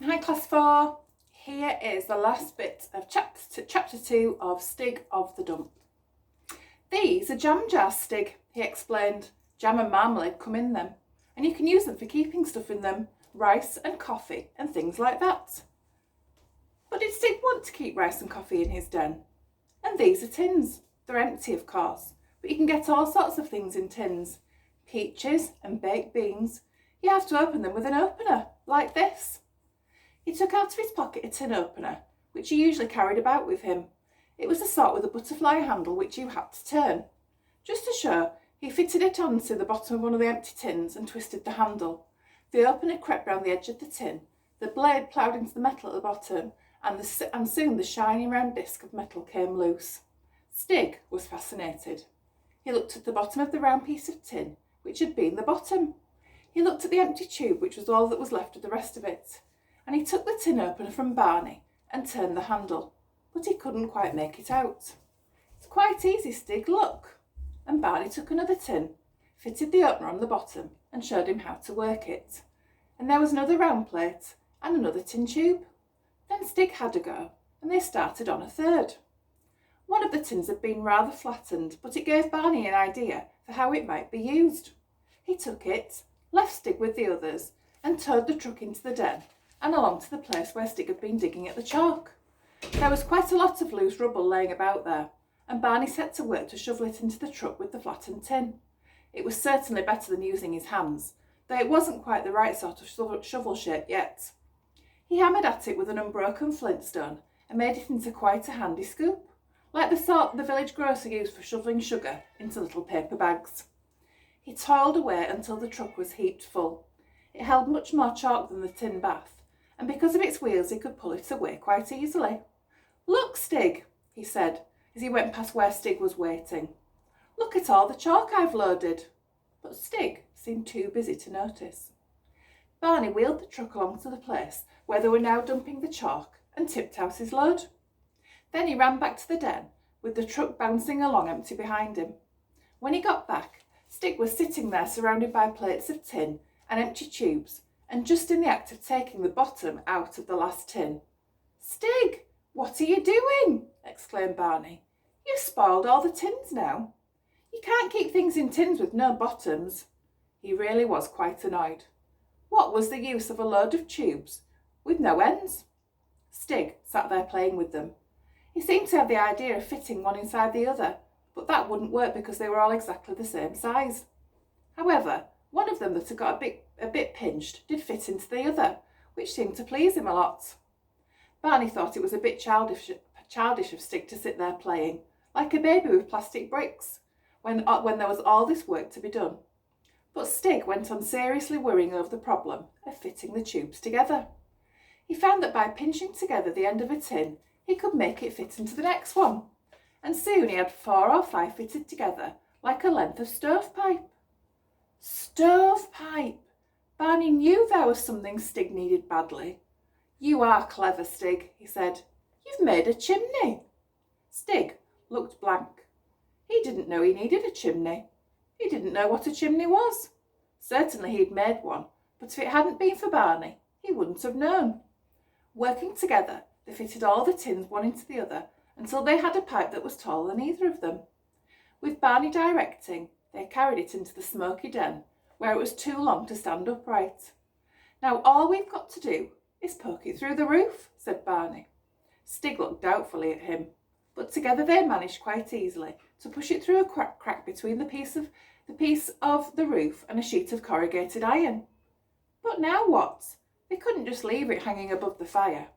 Hi Class 4, here is the last bit of chapter 2 of Stig of the Dump. These are jam jars, Stig, he explained. Jam and marmalade come in them, and you can use them for keeping stuff in them, rice and coffee and things like that. But did Stig want to keep rice and coffee in his den? And these are tins. They're empty, of course, but you can get all sorts of things in tins. Peaches and baked beans. You have to open them with an opener, like this. He took out of his pocket a tin opener, which he usually carried about with him. It was the sort with a butterfly handle which you had to turn. Just to show, he fitted it onto the bottom of one of the empty tins and twisted the handle. The opener crept round the edge of the tin, the blade ploughed into the metal at the bottom, and soon the shiny round disc of metal came loose. Stig was fascinated. He looked at the bottom of the round piece of tin, which had been the bottom. He looked at the empty tube, which was all that was left of the rest of it. And he took the tin opener from Barney and turned the handle, but he couldn't quite make it out. It's quite easy, Stig, look. And Barney took another tin, fitted the opener on the bottom and showed him how to work it. And there was another round plate and another tin tube. Then Stig had a go, and they started on a third. One of the tins had been rather flattened, but it gave Barney an idea for how it might be used. He took it, left Stig with the others, and towed the truck into the den and along to the place where Stig had been digging at the chalk. There was quite a lot of loose rubble laying about there, and Barney set to work to shovel it into the truck with the flattened tin. It was certainly better than using his hands, though it wasn't quite the right sort of shovel shape yet. He hammered at it with an unbroken flintstone and made it into quite a handy scoop, like the sort the village grocer used for shovelling sugar into little paper bags. He toiled away until the truck was heaped full. It held much more chalk than the tin bath, and because of its wheels he could pull it away quite easily. "Look, Stig," he said, as he went past where Stig was waiting. "Look at all the chalk I've loaded." But Stig seemed too busy to notice. Barney wheeled the truck along to the place where they were now dumping the chalk and tipped out his load. Then he ran back to the den, with the truck bouncing along empty behind him. When he got back, Stig was sitting there surrounded by plates of tin and empty tubes, and just in the act of taking the bottom out of the last tin. "Stig, what are you doing?" exclaimed Barney. "You've spoiled all the tins now. You can't keep things in tins with no bottoms." He really was quite annoyed. What was the use of a load of tubes with no ends? Stig sat there playing with them. He seemed to have the idea of fitting one inside the other, but that wouldn't work because they were all exactly the same size. However, one of them that had got a bit pinched did fit into the other, which seemed to please him a lot. Barney thought it was a bit childish of Stig to sit there playing, like a baby with plastic bricks, when there was all this work to be done. But Stig went on seriously worrying over the problem of fitting the tubes together. He found that by pinching together the end of a tin, he could make it fit into the next one, and soon he had 4 or 5 fitted together, like a length of stovepipe. Stovepipe! Barney knew there was something Stig needed badly. "You are clever, Stig," he said. "You've made a chimney." Stig looked blank. He didn't know he needed a chimney. He didn't know what a chimney was. Certainly he'd made one, but if it hadn't been for Barney, he wouldn't have known. Working together, they fitted all the tins one into the other until they had a pipe that was taller than either of them. With Barney directing, they carried it into the smoky den, where it was too long to stand upright. "Now all we've got to do is poke it through the roof," said Barney. Stig looked doubtfully at him, but together they managed quite easily to push it through a crack between the piece of the roof and a sheet of corrugated iron. But now what? They couldn't just leave it hanging above the fire.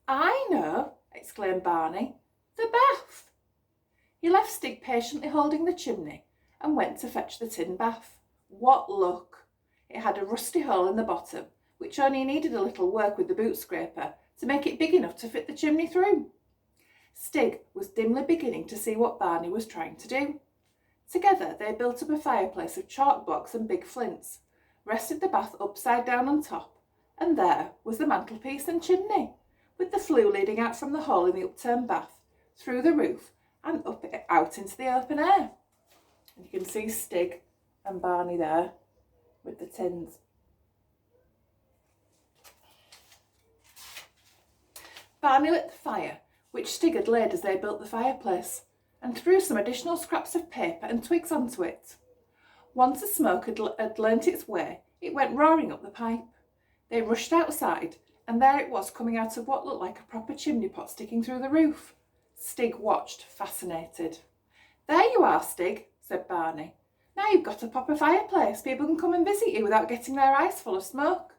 "I know," exclaimed Barney. "The bath." He left Stig patiently holding the chimney and went to fetch the tin bath. What luck! It had a rusty hole in the bottom, which only needed a little work with the boot scraper to make it big enough to fit the chimney through. Stig was dimly beginning to see what Barney was trying to do. Together they built up a fireplace of chalk blocks and big flints, rested the bath upside down on top, and there was the mantelpiece and chimney, with the flue leading out from the hole in the upturned bath, through the roof and up out into the open air. And you can see Stig and Barney there with the tins. Barney lit the fire, which Stig had laid as they built the fireplace, and threw some additional scraps of paper and twigs onto it. Once the smoke had learnt its way, it went roaring up the pipe. They rushed outside, and there it was coming out of what looked like a proper chimney pot sticking through the roof. Stig watched, fascinated. "There you are, Stig," said Barney. "Now you've got a proper fireplace. People can come and visit you without getting their eyes full of smoke."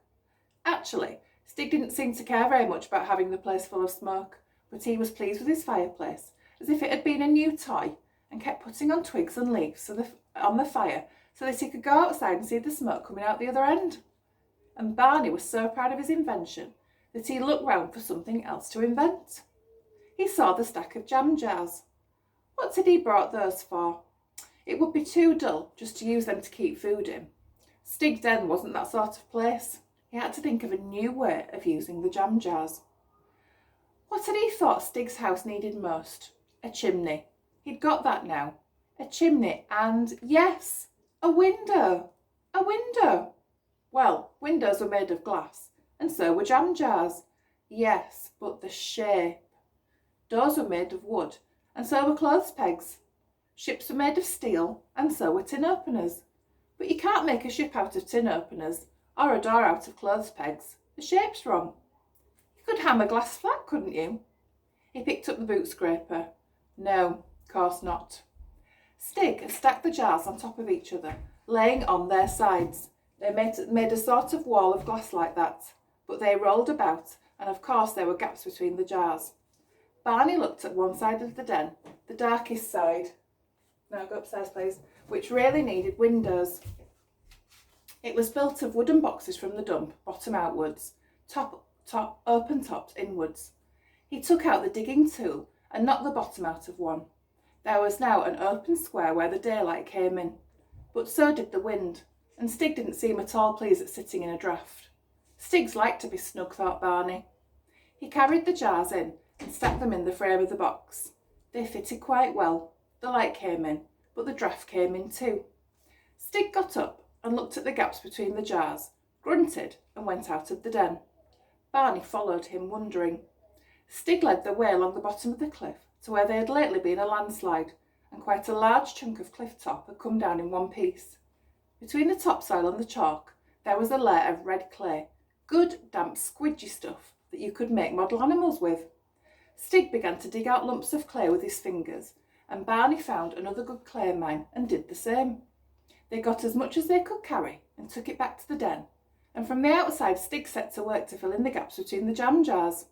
Actually, Stig didn't seem to care very much about having the place full of smoke, but he was pleased with his fireplace, as if it had been a new toy, and kept putting on twigs and leaves on the fire so that he could go outside and see the smoke coming out the other end. And Barney was so proud of his invention that he looked round for something else to invent. He saw the stack of jam jars. What had he brought those for? It would be too dull just to use them to keep food in. Stig Den wasn't that sort of place. He had to think of a new way of using the jam jars. What had he thought Stig's house needed most? A chimney. He'd got that now. A chimney and, yes, a window. A window. Well, windows were made of glass, and so were jam jars. Yes, but the shape. Doors were made of wood, and so were clothes pegs. Ships were made of steel, and so were tin openers. But you can't make a ship out of tin openers, or a door out of clothes pegs. The shape's wrong. You could hammer glass flat, couldn't you? He picked up the boot scraper. No, of course not. Stig had stacked the jars on top of each other, laying on their sides. They made a sort of wall of glass like that, but they rolled about, and of course there were gaps between the jars. Barney looked at one side of the den, the darkest side. Now go upstairs, please. Which really needed windows. It was built of wooden boxes from the dump, bottom outwards, open topped inwards. He took out the digging tool and knocked the bottom out of one. There was now an open square where the daylight came in, but so did the wind, and Stig didn't seem at all pleased at sitting in a draught. Stigs liked to be snug, thought Barney. He carried the jars in and stacked them in the frame of the box. They fitted quite well. The light came in, but the draught came in too. Stig got up and looked at the gaps between the jars, grunted and went out of the den. Barney followed him, wondering. Stig led the way along the bottom of the cliff to where there had lately been a landslide, and quite a large chunk of cliff top had come down in one piece. Between the topsoil and the chalk there was a layer of red clay, good damp squidgy stuff that you could make model animals with. Stig began to dig out lumps of clay with his fingers, and Barney found another good clay mine and did the same. They got as much as they could carry and took it back to the den, and from the outside Stig set to work to fill in the gaps between the jam jars.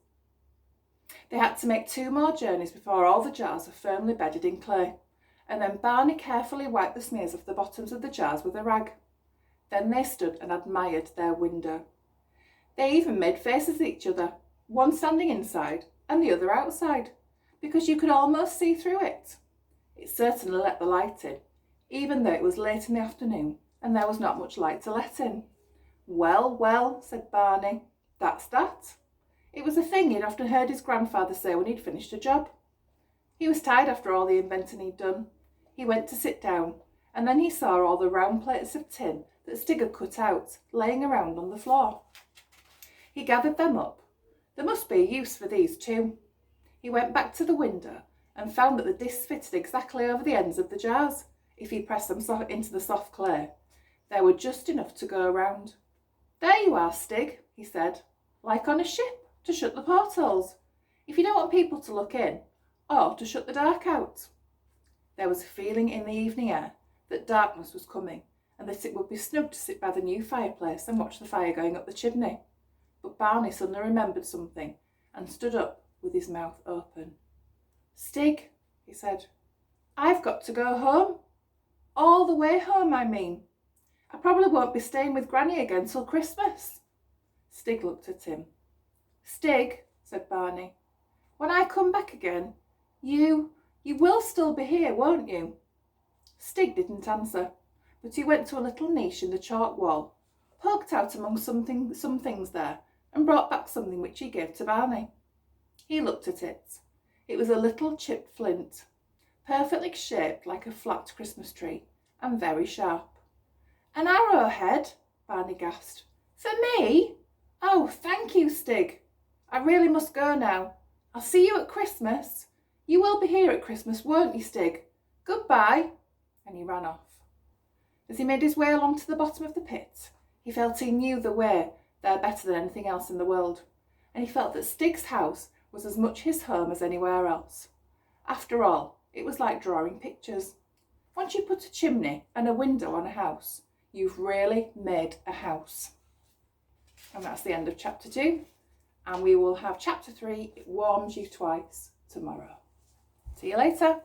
They had to make 2 more journeys before all the jars were firmly bedded in clay, and then Barney carefully wiped the smears off the bottoms of the jars with a rag. Then they stood and admired their window. They even made faces at each other, one standing inside and the other outside, because you could almost see through it. It certainly let the light in, even though it was late in the afternoon and there was not much light to let in. "Well, well," said Barney, "that's that." It was a thing he'd often heard his grandfather say when he'd finished a job. He was tired after all the inventing he'd done. He went to sit down, and then he saw all the round plates of tin that Stig had cut out, laying around on the floor. He gathered them up. There must be a use for these too. He went back to the window and found that the discs fitted exactly over the ends of the jars. If he pressed them into the soft clay, there were just enough to go around. "There you are, Stig," he said, "like on a ship, to shut the portholes, if you don't want people to look in, or to shut the dark out." There was a feeling in the evening air that darkness was coming, and that it would be snug to sit by the new fireplace and watch the fire going up the chimney. But Barney suddenly remembered something and stood up with his mouth open. "Stig," he said, "I've got to go home. All the way home, I mean. I probably won't be staying with Granny again till Christmas." Stig looked at him. "Stig," said Barney, "when I come back again, you will still be here, won't you?" Stig didn't answer, but he went to a little niche in the chalk wall, poked out among some things there, and brought back something which he gave to Barney. He looked at it. It was a little chipped flint, perfectly shaped like a flat Christmas tree, and very sharp. "An arrowhead?" Barney gasped. "For me? Oh, thank you, Stig. I really must go now. I'll see you at Christmas. You will be here at Christmas, won't you, Stig? Goodbye. And he ran off. As he made his way along to the bottom of the pit, he felt he knew the way there better than anything else in the world, and he felt that Stig's house was as much his home as anywhere else. After all, it was like drawing pictures. Once you put a chimney and a window on a house, you've really made a house. And that's the end of chapter 2. And we will have chapter 3, It Warms You Twice, tomorrow. See you later.